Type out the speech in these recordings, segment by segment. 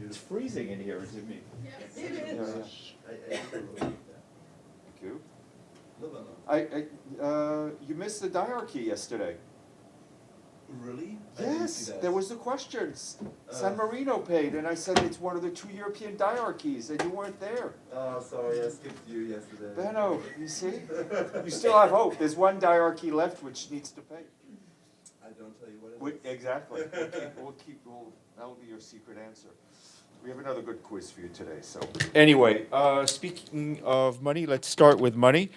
It's freezing in here, isn't it? Yes, it is. Thank you. You missed the diarchy yesterday. Really? Yes, there was the questions. San Marino paid, and I said it's one of the 2 European diarchies, and you weren't there. Oh, sorry, I skipped you yesterday. Benno, you see? You still have hope. There's one diarchy left which needs to pay. I don't tell you what it is. Exactly. That'll be your secret answer. We have another good quiz for you today. So anyway, speaking of money, let's start with money.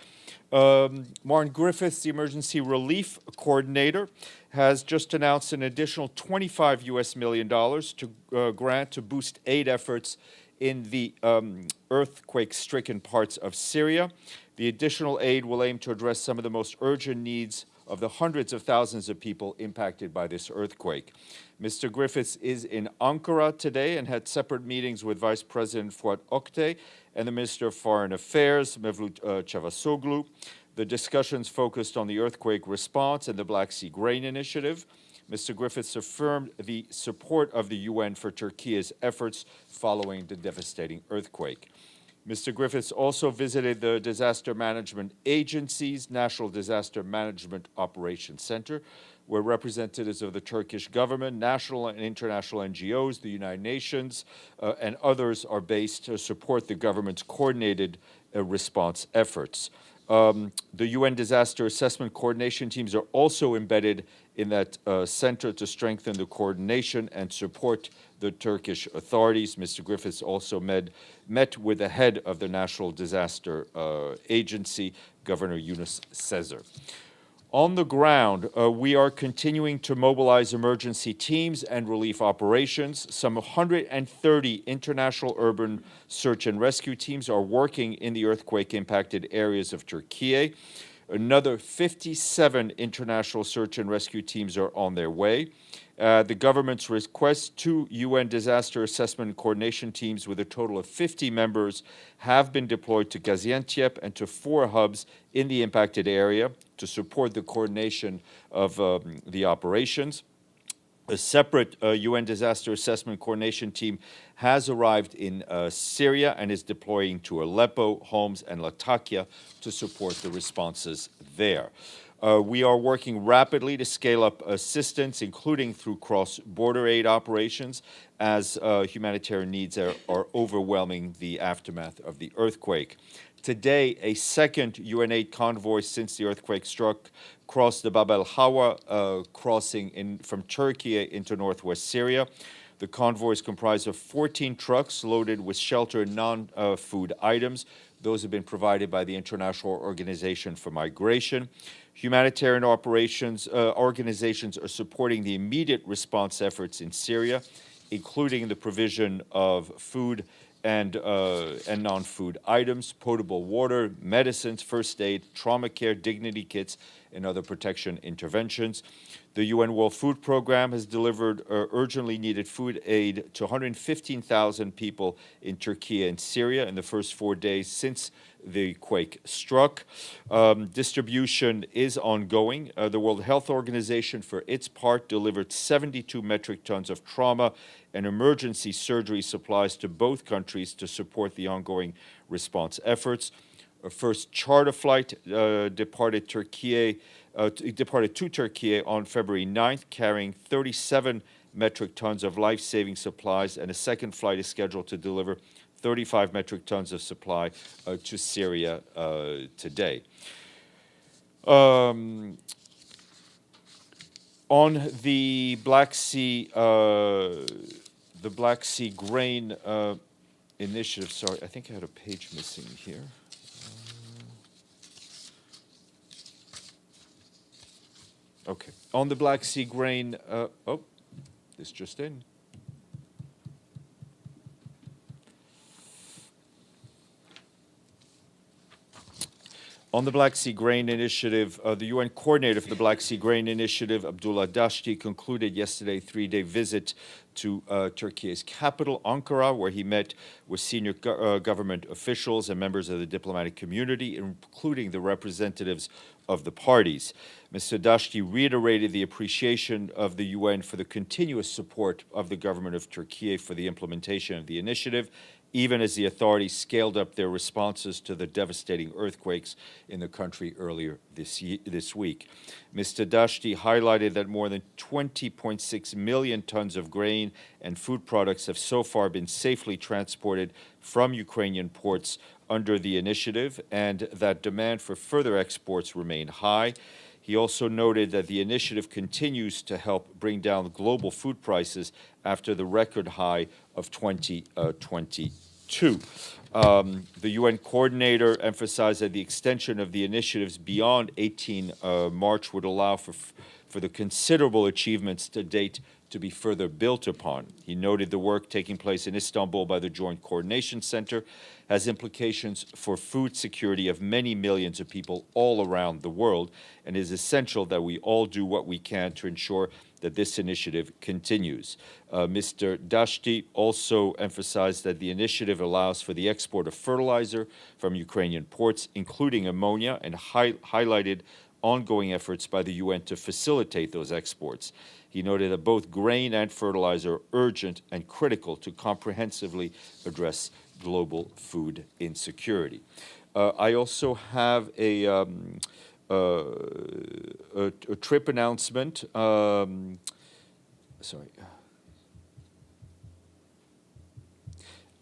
Martin Griffiths, the emergency relief coordinator, has just announced an additional $25 million to grant to boost aid efforts in the earthquake-stricken parts of Syria. The additional aid will aim to address some of the most urgent needs of the hundreds of thousands of people impacted by this earthquake. Mr. Griffiths is in Ankara today and had separate meetings with Vice President Fuat Oktay and the Minister of Foreign Affairs, Mevlüt Çavuşoğlu. The discussions focused on the earthquake response and the Black Sea Grain Initiative. Mr. Griffiths affirmed the support of the UN for Turkey's efforts following the devastating earthquake. Mr. Griffiths also visited the Disaster Management Agency's National Disaster Management Operations Center, where representatives of the Turkish government, national and international NGOs, the United Nations, and others are based to support the government's coordinated response efforts. The UN disaster assessment coordination teams are also embedded in that center to strengthen the coordination and support the Turkish authorities. Mr. Griffiths also met with the head of the National Disaster Agency, Governor Yunus Sezer. On the ground, we are continuing to mobilize emergency teams and relief operations. Some 130 international urban search and rescue teams are working in the earthquake-impacted areas of Turkey. Another 57 international search and rescue teams are on their way. The government's request to UN disaster assessment coordination teams with a total of 50 members have been deployed to Gaziantep and to 4 hubs in the impacted area to support the coordination of the operations. A separate UN disaster assessment coordination team has arrived in Syria and is deploying to Aleppo, Homs, and Latakia to support the responses there. We are working rapidly to scale up assistance, including through cross-border aid operations, as humanitarian needs are overwhelming the aftermath of the earthquake. Today, a second UN aid convoy since the earthquake struck crossed the Bab el-Hawa crossing from Turkey into northwest Syria. The convoy is comprised of 14 trucks loaded with shelter and non-food items. Those have been provided by the International Organization for Migration. Humanitarian organizations are supporting the immediate response efforts in Syria, including the provision of food and non-food items, potable water, medicines, first aid, trauma care, dignity kits, and other protection interventions. The UN World Food Program has delivered urgently needed food aid to 115,000 people in Turkey and Syria in the first 4 days since the quake struck. Distribution is ongoing. The World Health Organization, for its part, delivered 72 metric tons of trauma and emergency surgery supplies to both countries to support the ongoing response efforts. A first charter flight departed to Turkey on February 9th, carrying 37 metric tons of life-saving supplies, and a second flight is scheduled to deliver 35 metric tons of supply to Syria today. On the Black Sea Grain Initiative, sorry, I think I had a page missing here. Okay, on the Black Sea Grain, this just in. On the Black Sea Grain Initiative, the UN coordinator for the Black Sea Grain Initiative, Abdullah Dashti, concluded yesterday a three-day visit to Turkey's capital, Ankara, where he met with senior government officials and members of the diplomatic community, including the representatives of the parties. Mr. Dashti reiterated the appreciation of the UN for the continuous support of the government of Turkey for the implementation of the initiative, even as the authorities scaled up their responses to the devastating earthquakes in the country earlier this week. Mr. Dashti highlighted that more than 20.6 million tons of grain and food products have so far been safely transported from Ukrainian ports under the initiative, and that demand for further exports remain high. He also noted that the initiative continues to help bring down global food prices after the record high of 2022. The UN coordinator emphasized that the extension of the initiatives beyond 18 March would allow for the considerable achievements to date to be further built upon. He noted the work taking place in Istanbul by the Joint Coordination Center has implications for food security of many millions of people all around the world, and is essential that we all do what we can to ensure that this initiative continues. Mr. Dashti also emphasized that the initiative allows for the export of fertilizer from Ukrainian ports, including ammonia, and highlighted ongoing efforts by the UN to facilitate those exports. He noted that both grain and fertilizer are urgent and critical to comprehensively address global food insecurity. I also have a trip announcement.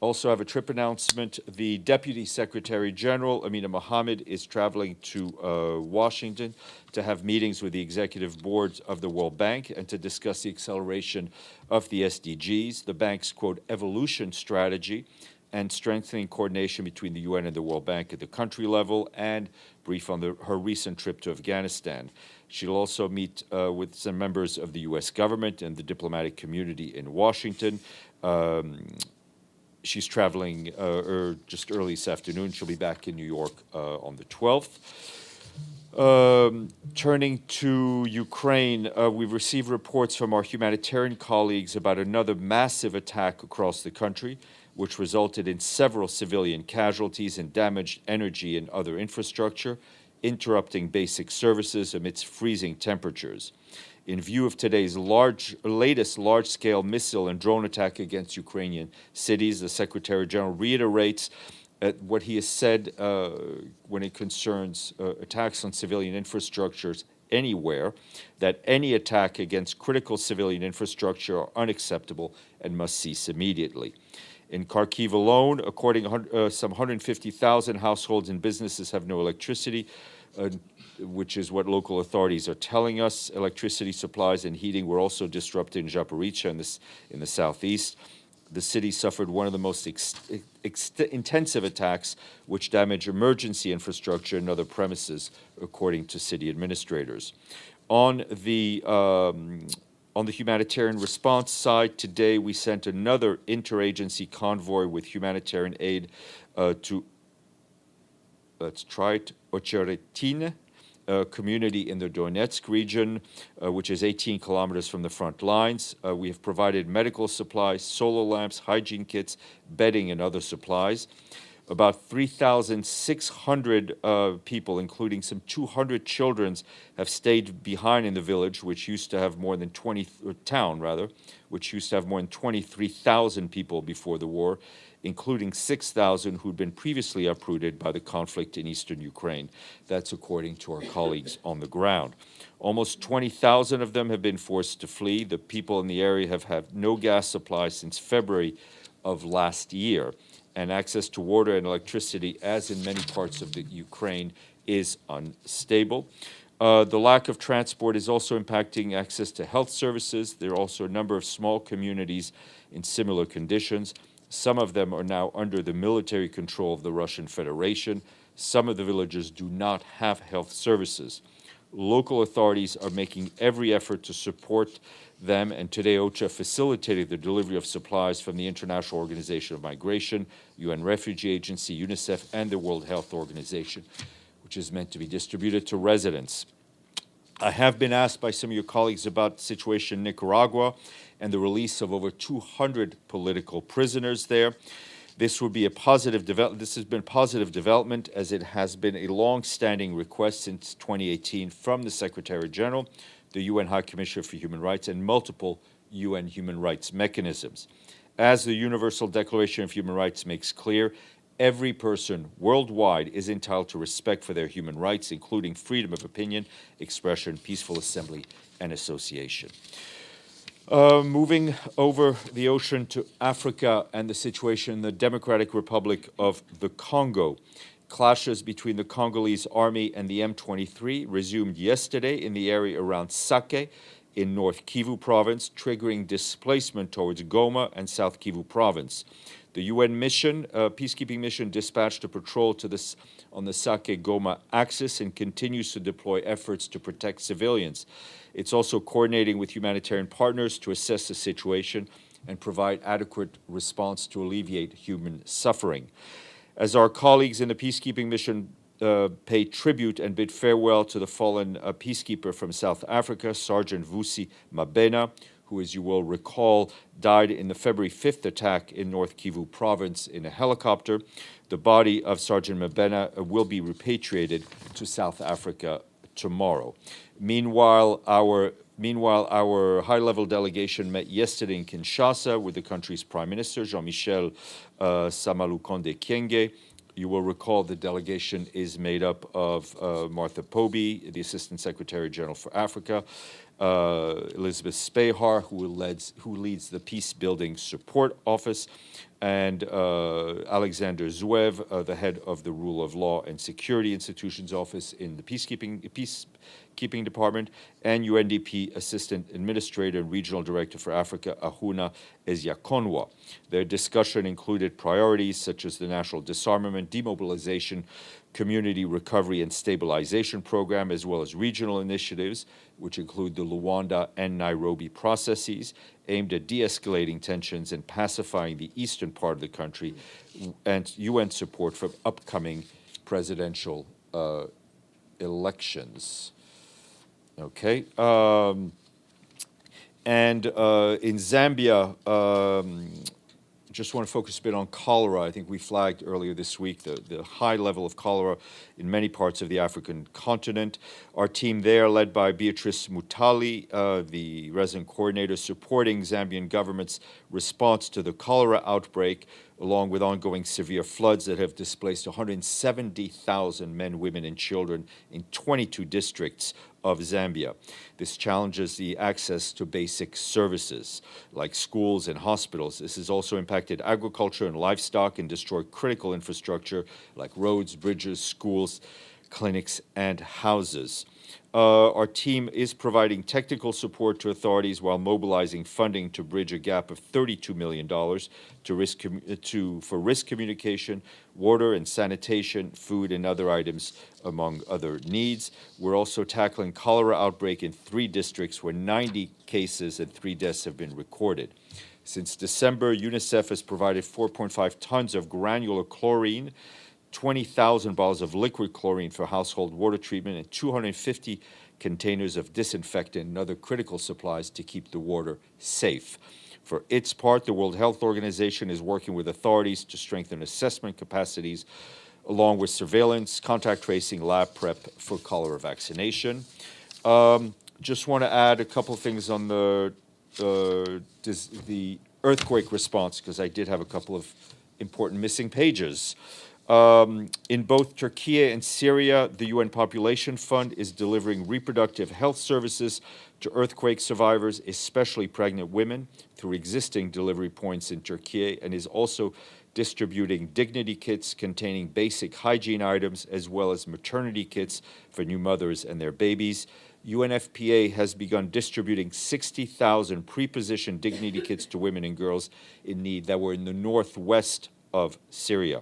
Also have a trip announcement. The Deputy Secretary General, Amina Mohammed, is traveling to Washington to have meetings with the executive boards of the World Bank and to discuss the acceleration of the SDGs, the bank's, quote, evolution strategy, and strengthening coordination between the UN and the World Bank at the country level, and brief on her recent trip to Afghanistan. She'll also meet with some members of the U.S. government and the diplomatic community in Washington. She's traveling just early this afternoon. She'll be back in New York on the 12th. Turning to Ukraine, we've received reports from our humanitarian colleagues about another massive attack across the country, which resulted in several civilian casualties and damaged energy and other infrastructure, interrupting basic services amidst freezing temperatures. In view of today's latest large-scale missile and drone attack against Ukrainian cities, the Secretary General reiterates what he has said when it concerns attacks on civilian infrastructures anywhere, that any attack against critical civilian infrastructure are unacceptable and must cease immediately. In Kharkiv alone, some 150,000 households and businesses have no electricity, which is what local authorities are telling us. Electricity supplies and heating were also disrupted in Zaporizhzhia in the southeast. The city suffered one of the most intensive attacks, which damaged emergency infrastructure and other premises, according to city administrators. On the humanitarian response side, today we sent another interagency convoy with humanitarian aid to, let's try it, Ocheretine, community in the Donetsk region, which is 18 kilometers from the front lines. We have provided medical supplies, solar lamps, hygiene kits, bedding, and other supplies. About 3,600 people, including some 200 children, have stayed behind in the village, which used to have more than which used to have more than 23,000 people before the war, including 6,000 who'd been previously uprooted by the conflict in eastern Ukraine. That's according to our colleagues on the ground. Almost 20,000 of them have been forced to flee. The people in the area have had no gas supply since February of last year, and access to water and electricity, as in many parts of the Ukraine, is unstable. The lack of transport is also impacting access to health services. There are also a number of small communities in similar conditions. Some of them are now under the military control of the Russian Federation. Some of the villages do not have health services. Local authorities are making every effort to support them, and today OCHA facilitated the delivery of supplies from the International Organization of Migration, UN Refugee Agency, UNICEF, and the World Health Organization, which is meant to be distributed to residents. I have been asked by some of your colleagues about the situation in Nicaragua and the release of over 200 political prisoners there. This would be a positive This has been positive development, as it has been a long-standing request since 2018 from the Secretary General, the UN High Commissioner for Human Rights, and multiple UN human rights mechanisms. As the Universal Declaration of Human Rights makes clear, every person worldwide is entitled to respect for their human rights, including freedom of opinion, expression, peaceful assembly, and association. Moving over the ocean to Africa and the situation in the Democratic Republic of the Congo. Clashes between the Congolese army and the M23 resumed yesterday in the area around Sake in North Kivu province, triggering displacement towards Goma and South Kivu province. The UN mission, peacekeeping mission, dispatched a patrol to this on the Sake-Goma axis and continues to deploy efforts to protect civilians. It's also coordinating with humanitarian partners to assess the situation and provide adequate response to alleviate human suffering. As our colleagues in the peacekeeping mission pay tribute and bid farewell to the fallen peacekeeper from South Africa, Sergeant Vusi Mabena, who, as you will recall, died in the February 5th attack in North Kivu province in a helicopter. The body of Sergeant Mabena will be repatriated to South Africa tomorrow. Meanwhile, our high-level delegation met yesterday in Kinshasa with the country's Prime Minister, Jean-Michel Samalukonde Kyenge. You will recall the delegation is made up of Martha Poby, the Assistant Secretary General for Africa, Elizabeth Spehar, who leads the Peace Building Support Office, and Alexander Zouev, the head of the Rule of Law and Security Institutions Office in the Peacekeeping Department, and UNDP Assistant Administrator and Regional Director for Africa, Ahuna Eziakonwa. Their discussion included priorities such as the National Disarmament, Demobilization, Community Recovery and Stabilization Program, as well as regional initiatives, which include the Luanda and Nairobi processes, aimed at de-escalating tensions and pacifying the eastern part of the country, and UN support for upcoming presidential elections. Okay. In Zambia, just want to focus a bit on cholera. I think we flagged earlier this week the high level of cholera in many parts of the African continent. Our team there, led by Beatrice Mutali, the resident coordinator, supporting Zambian government's response to the cholera outbreak, along with ongoing severe floods that have displaced 170,000 men, women, and children in 22 districts of Zambia. This challenges the access to basic services like schools and hospitals. This has also impacted agriculture and livestock and destroyed critical infrastructure like roads, bridges, schools, clinics, and houses. Our team is providing technical support to authorities while mobilizing funding to bridge a gap of $32 million for risk communication, water and sanitation, food and other items, among other needs. We're also tackling cholera outbreak in 3 districts where 90 cases and 3 deaths have been recorded. Since December, UNICEF has provided 4.5 tons of granular chlorine, 20,000 bottles of liquid chlorine for household water treatment, and 250 containers of disinfectant and other critical supplies to keep the water safe. For its part, the World Health Organization is working with authorities to strengthen assessment capacities, along with surveillance, contact tracing, lab prep for cholera vaccination. Just want to add a couple of things on the earthquake response, because I did have a couple of important missing pages. In both Turkey and Syria, the UN Population Fund is delivering reproductive health services to earthquake survivors, especially pregnant women, through existing delivery points in Turkey, and is also distributing dignity kits containing basic hygiene items, as well as maternity kits for new mothers and their babies. UNFPA has begun distributing 60,000 pre-positioned dignity kits to women and girls in need that were in the northwest of Syria.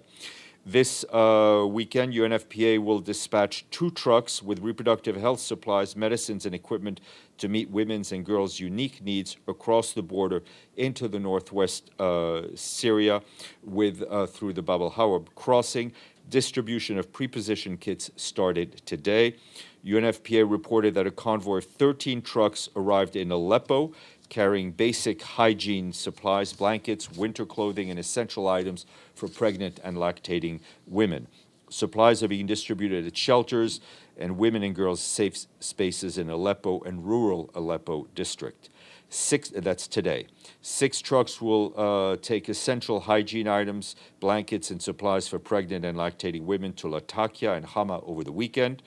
This weekend, UNFPA will dispatch 2 trucks with reproductive health supplies, medicines, and equipment to meet women's and girls' unique needs across the border into the northwest Syria through the Bab el-Hawab crossing. Distribution of preposition kits started today. UNFPA reported that a convoy of 13 trucks arrived in Aleppo, carrying basic hygiene supplies, blankets, winter clothing, and essential items for pregnant and lactating women. Supplies are being distributed at shelters and women and girls' safe spaces in Aleppo and rural Aleppo district. That's today. 6 trucks will take essential hygiene items, blankets, and supplies for pregnant and lactating women to Latakia and Hama over the weekend.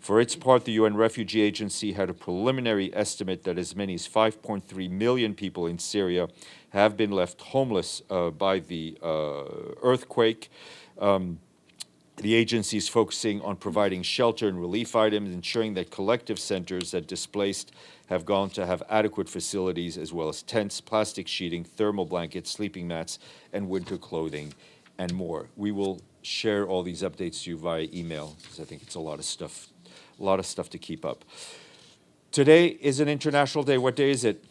For its part, the UN Refugee Agency had a preliminary estimate that as many as 5.3 million people in Syria have been left homeless by the earthquake. The agency is focusing on providing shelter and relief items, ensuring that collective centers that displaced have gone to have adequate facilities, as well as tents, plastic sheeting, thermal blankets, sleeping mats, and winter clothing, and more. We will share all these updates to you via email, because I think it's a lot of stuff to keep up. Today is an international day. What day is it?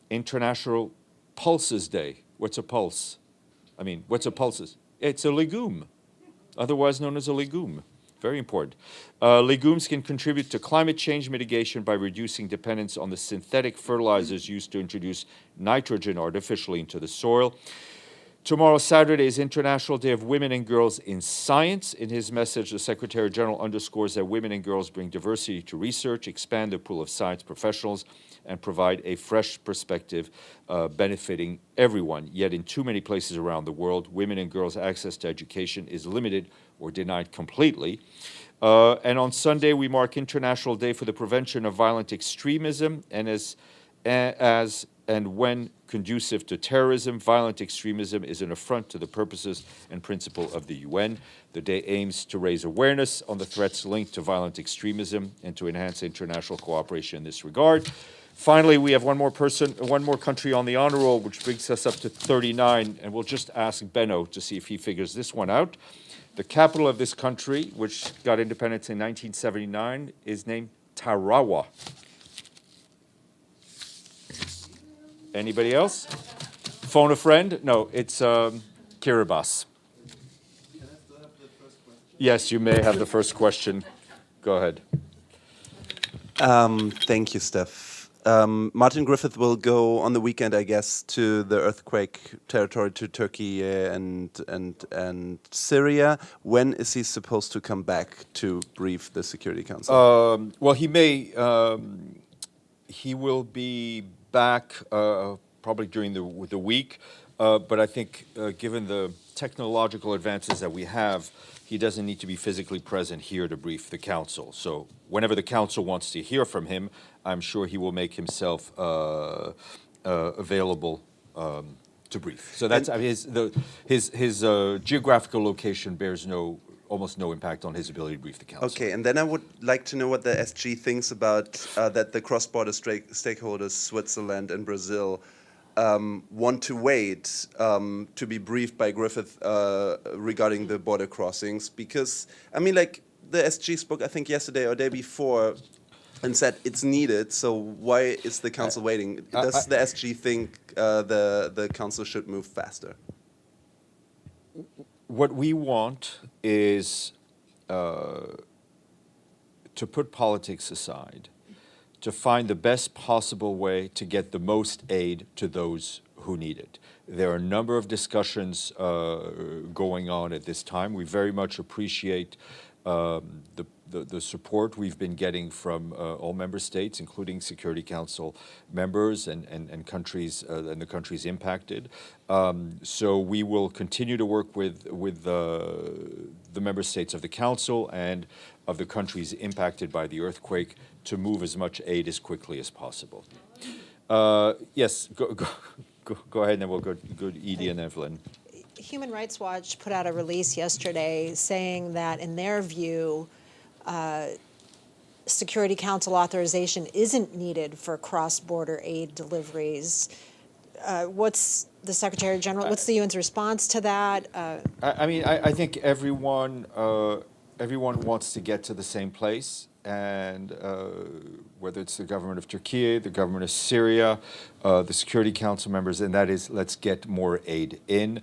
International Pulses Day. What's a pulse? What's a pulses? It's a legume, otherwise known as a legume. Very important. Legumes can contribute to climate change mitigation by reducing dependence on the synthetic fertilizers used to introduce nitrogen artificially into the soil. Tomorrow, Saturday, is International Day of Women and Girls in Science. In his message, the Secretary General underscores that women and girls bring diversity to research, expand the pool of science professionals, and provide a fresh perspective benefiting everyone. Yet in too many places around the world, women and girls' access to education is limited or denied completely. And on Sunday, we mark International Day for the Prevention of Violent Extremism, and when conducive to terrorism, violent extremism is an affront to the purposes and principle of the UN. The day aims to raise awareness on the threats linked to violent extremism and to enhance international cooperation in this regard. Finally, we have one more country on the honor roll, which brings us up to 39, and we'll just ask Benno to see if he figures this one out. The capital of this country, which got independence in 1979, is named Tarawa. Anybody else? Phone a friend? No, it's Kiribati. Can I still have the first question? Yes, you may have the first question. Go ahead. Thank you, Steph. Martin Griffiths will go on the weekend, I guess, to the earthquake territory, to Turkey and Syria. When is he supposed to come back to brief the Security Council? Well, he will be back probably during the week, but I think given the technological advances that we have, he doesn't need to be physically present here to brief the council. So whenever the council wants to hear from him, I'm sure he will make himself available to brief. So that's his geographical location bears almost no impact on his ability to brief the council. Okay, and then I would like to know what the SG thinks about that the cross-border stakeholders, Switzerland and Brazil, want to wait to be briefed by Griffith regarding the border crossings. Because, the SG spoke, I think, yesterday or day before and said it's needed, so why is the council waiting? Does the SG think the council should move faster? What we want is to put politics aside, to find the best possible way to get the most aid to those who need it. There are a number of discussions going on at this time. We very much appreciate the support we've been getting from all member states, including Security Council members and countries and the countries impacted. So we will continue to work with the member states of the Council and of the countries impacted by the earthquake to move as much aid as quickly as possible. Yes, go ahead, and then we'll go to Edie and Evelyn. Human Rights Watch put out a release yesterday saying that, in their view, Security Council authorization isn't needed for cross-border aid deliveries. What's the Secretary General? What's the UN's response to that? I think everyone wants to get to the same place, and whether it's the government of Turkey, the government of Syria, the Security Council members, and that is, let's get more aid in.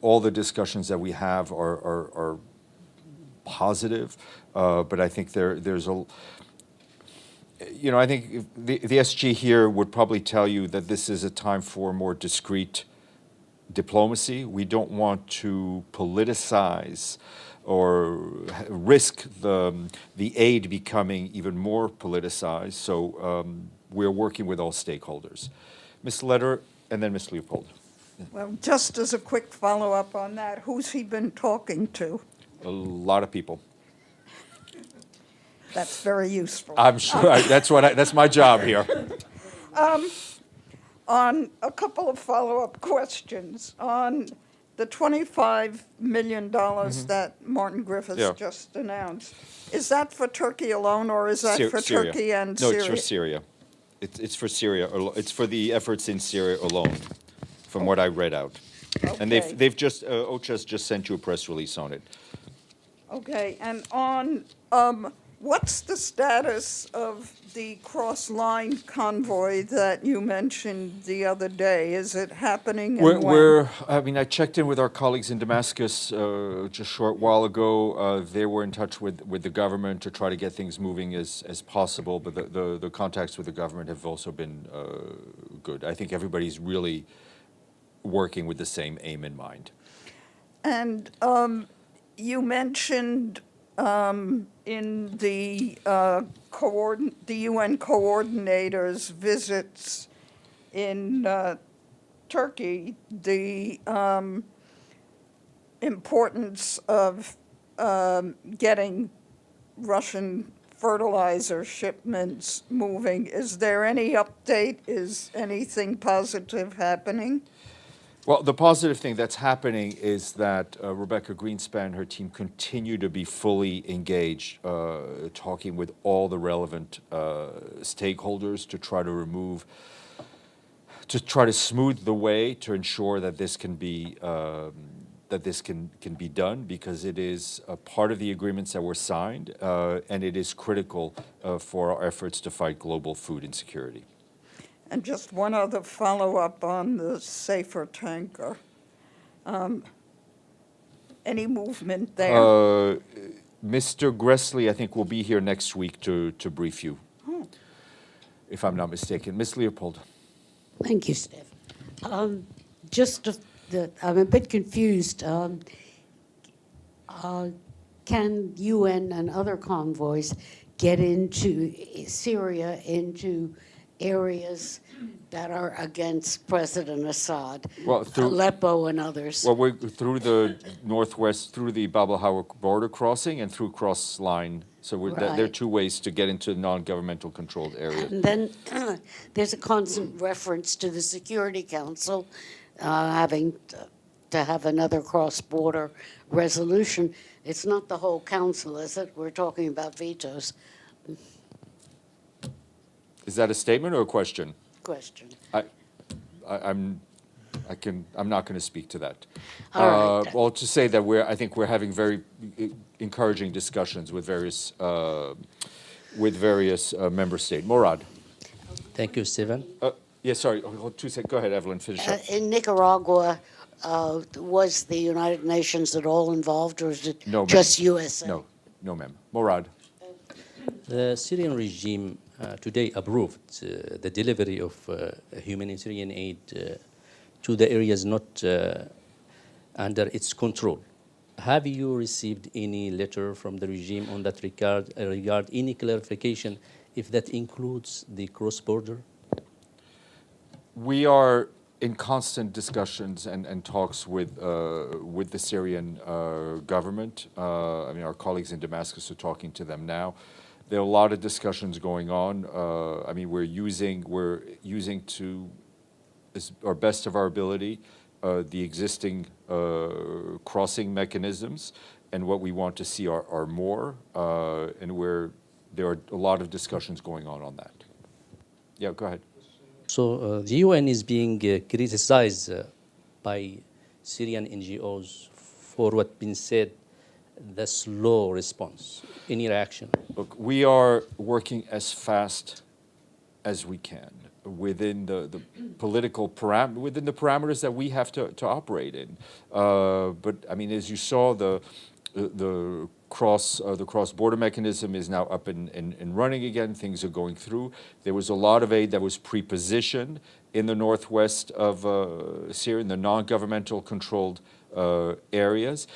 all the discussions that we have are positive, but I think there's a, you know, I think the SG here would probably tell you that this is a time for more discreet diplomacy. We don't want to politicize or risk the aid becoming even more politicized. So we're working with all stakeholders. Ms. Leder, and then Ms. Leopold. Well, just as a quick follow-up on that, who's he been talking to? A lot of people. That's very useful. I'm sure that's my job here. On a couple of follow-up questions, on the $25 million that Martin Griffiths Yeah. just announced, is that for Turkey alone, or is that for Syria. Turkey and No, Syria? it's for Syria. It's for Syria. It's for the efforts in Syria alone, from what I read out. And Okay. they've just OCHA's just sent you a press release on it. Okay, and on, what's the status of the cross-line convoy that you mentioned the other day? Is it happening and when? I mean, I checked in with our colleagues in Damascus just a short while ago. They were in touch with the government to try to get things moving as possible, but the contacts with the government have also been good. I think everybody's really working with the same aim in mind. And you mentioned in the UN coordinators' visits in Turkey the importance of getting Russian fertilizer shipments moving. Is there any update? Is anything positive happening? Well, the positive thing that's happening is that Rebecca Greenspan and her team continue to be fully engaged, talking with all the relevant stakeholders to try to smooth the way to ensure that this can be done, because it is a part of the agreements that were signed, and it is critical for our efforts to fight global food insecurity. And just one other follow-up on the safer tanker. Any movement there? Mr. Gressley, I think, will be here next week to brief you, if I'm not mistaken. Ms. Leopold. Thank you, Steph. I'm a bit confused. Can UN and other convoys get into Syria, into areas that are against President Assad, Well, Aleppo and others? Well, we're through the northwest, through the Bab al-Hawa border crossing and through cross line. So there are two ways to get into non-governmental controlled areas. And then there's a constant reference to the Security Council having to have another cross-border resolution. It's not the whole council, is it? We're talking about vetoes. Is that a statement or a question? Question. I'm not going to speak to that. All right. Well, to say that I think we're having very encouraging discussions with various member states. Morad. Thank you, Stephen. Yeah, sorry. 2 seconds. Go ahead, Evelyn. Finish up. In Nicaragua, was the United Nations at all involved, or is it No, ma'am. just USA? No, ma'am. Morad. The Syrian regime today approved the delivery of humanitarian aid to the areas not under its control. Have you received any letter from the regime on that regard, any clarification if that includes the cross-border? We are in constant discussions and talks with the Syrian government. I mean, our colleagues in Damascus are talking to them now. There are a lot of discussions going on. I mean, we're using to our best of our ability the existing crossing mechanisms, and what we want to see are more, and there are a lot of discussions going on that. Yeah, go ahead. So the UN is being criticized by Syrian NGOs for what been said, the slow response. Any reaction? Look, we are working as fast as we can. within the political within the parameters that we have to operate in. But I mean, as you saw, the cross-border mechanism is now up and running again. Things are going through. There was a lot of aid that was pre-positioned in the northwest of Syria, in the non-governmental controlled areas.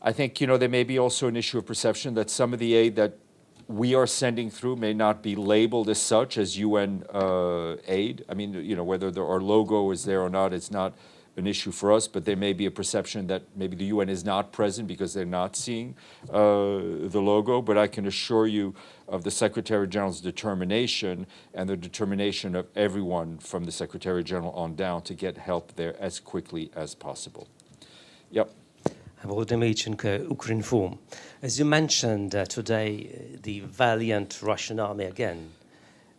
I think, there may be also an issue of perception that some of the aid that we are sending through may not be labeled as such as UN aid. I mean, whether our logo is there or not, it's not an issue for us, but there may be a perception that maybe the UN is not present because they're not seeing the logo. But I can assure you of the Secretary General's determination and the determination of everyone from the Secretary General on down to get help there as quickly as possible. Yep. Ukraine form. As you mentioned today, the valiant Russian army again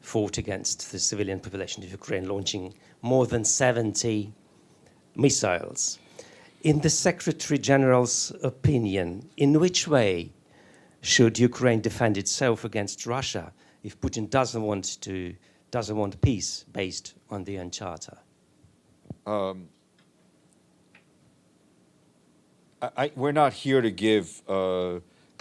fought against the civilian population of Ukraine, launching more than 70 missiles. In the Secretary General's opinion, in which way should Ukraine defend itself against Russia if Putin doesn't want peace based on the UN Charter? We're not here to give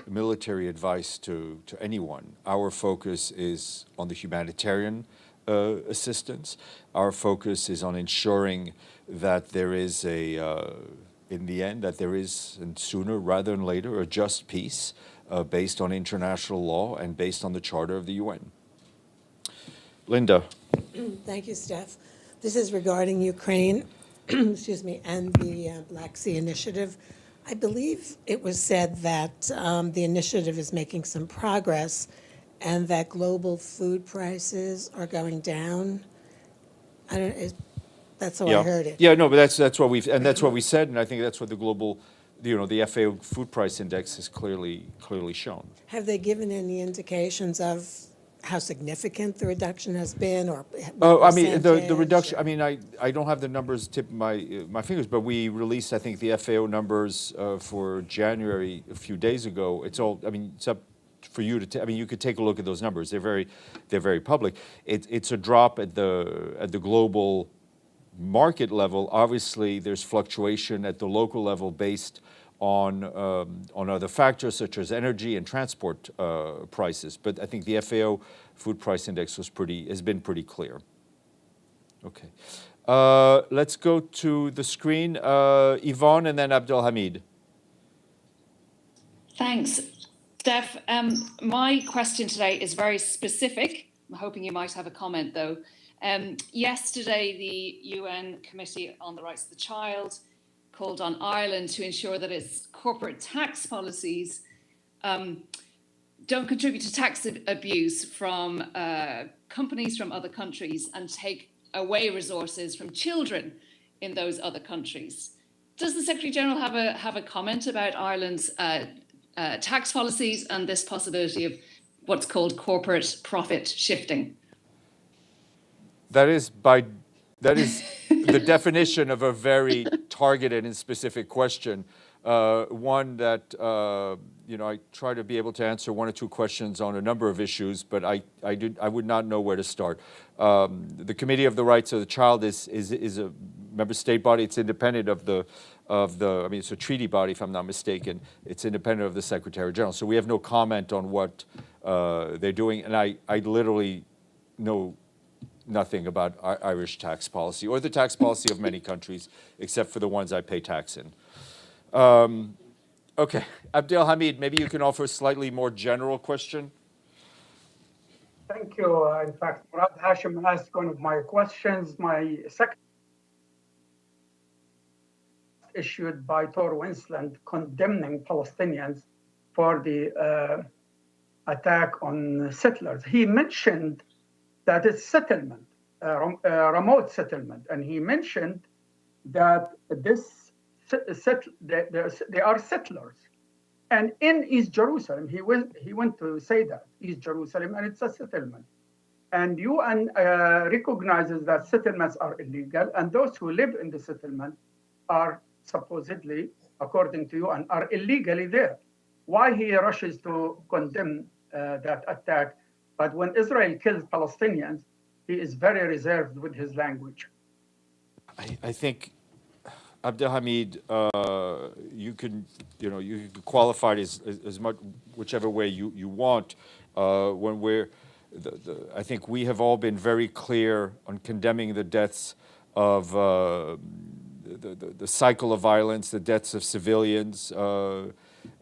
military advice to anyone. Our focus is on the humanitarian assistance. Our focus is on ensuring that there is in the end, that there is, and sooner rather than later, a just peace based on international law and based on the Charter of the UN. Linda. Thank you, Steph. This is regarding Ukraine, excuse me, and the Black Sea Initiative. I believe it was said that the initiative is making some progress and that global food prices are going down. That's how I heard it. Yeah, no, but that's what we said, and I think that's what the global, the FAO food price index has clearly shown. Have they given any indications of how significant the reduction has been, or I mean, the reduction, I mean, I don't have the numbers tip of my fingers, but we released, I think, the FAO numbers for January a few days ago. It's all, I mean, it's up for you to, I mean, you could take a look at those numbers. They're very public. It's a drop at the global market level. Obviously, there's fluctuation at the local level based on other factors such as energy and transport prices. But I think the FAO food price index has been pretty clear. Okay. Let's go to the screen. Yvonne and then Abdelhamid. Thanks, Steph. My question today is very specific. I'm hoping you might have a comment, though. Yesterday, the UN Committee on the Rights of the Child called on Ireland to ensure that its corporate tax policies don't contribute to tax abuse from companies from other countries and take away resources from children in those other countries. Does the Secretary General have a comment about Ireland's tax policies and this possibility of what's called corporate profit shifting? That is the definition of a very targeted and specific question. One that I try to be able to answer one or two questions on a number of issues, but I would not know where to start. The Committee of the Rights of the Child is a member state body. It's independent of the I mean, it's a treaty body, if I'm not mistaken. It's independent of the Secretary General. So we have no comment on what they're doing, and I literally know nothing about Irish tax policy or the tax policy of many countries, except for the ones I pay tax in. Okay, Abdelhamid, maybe you can offer a slightly more general question. Thank you. In fact, Murad Hashim asked one of my questions. My second issued by Tor Winsland condemning Palestinians for the attack on settlers. He mentioned that it's settlement, remote settlement, and he mentioned that they are settlers. And in East Jerusalem, he went to say that East Jerusalem, and it's a settlement. And UN recognizes that settlements are illegal, and those who live in the settlement are supposedly, according to UN, are illegally there. Why he rushes to condemn that attack? But when Israel kills Palestinians, he is very reserved with his language. I think, Abdelhamid, you can qualify it as much whichever way you want. When I think we have all been very clear on condemning the deaths of the cycle of violence, the deaths of civilians,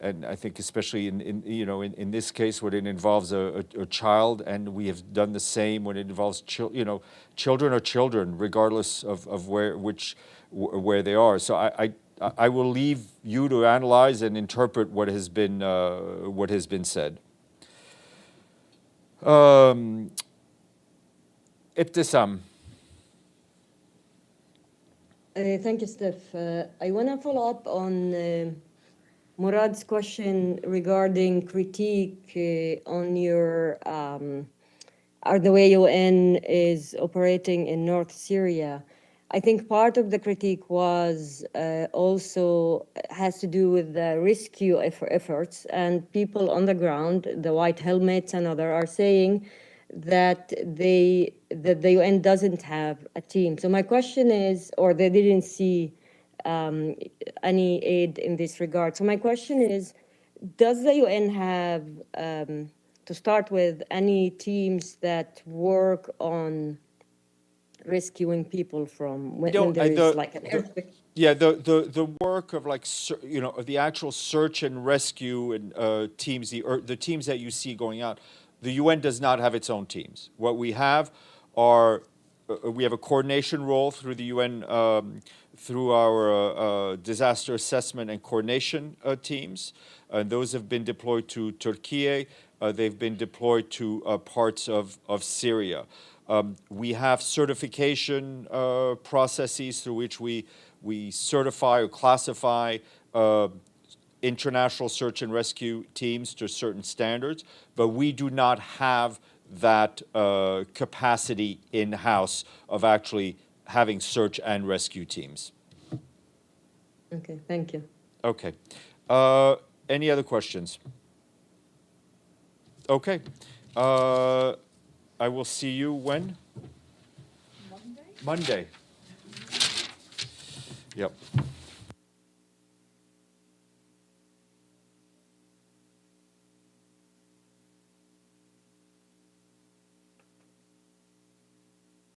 and I think especially in this case when it involves a child, and we have done the same when it involves children are children regardless of where they are. So I will leave you to analyze and interpret what has been said. Ibtisam. Thank you, Steph. I want to follow up on Murad's question regarding critique on your or the way UN is operating in North Syria. I think part of the critique was also has to do with the rescue efforts, and people on the ground, the white helmets and others, are saying that the UN doesn't have a team. So my question is, or they didn't see any aid in this regard. So my question is, does the UN have, to start with, any teams that work on rescuing people from when there is like an earthquake? Yeah, the work of the actual search and rescue and teams, the teams that you see going out, the UN does not have its own teams. What we have are we have a coordination role through the UN, through our disaster assessment and coordination teams. Those have been deployed to Türkiye. They've been deployed to parts of Syria. We have certification processes through which we certify or classify international search and rescue teams to certain standards, but we do not have that capacity in-house of actually having search and rescue teams. Okay, thank you. Okay. Any other questions? Okay. I will see you when? Monday. Monday. Yep.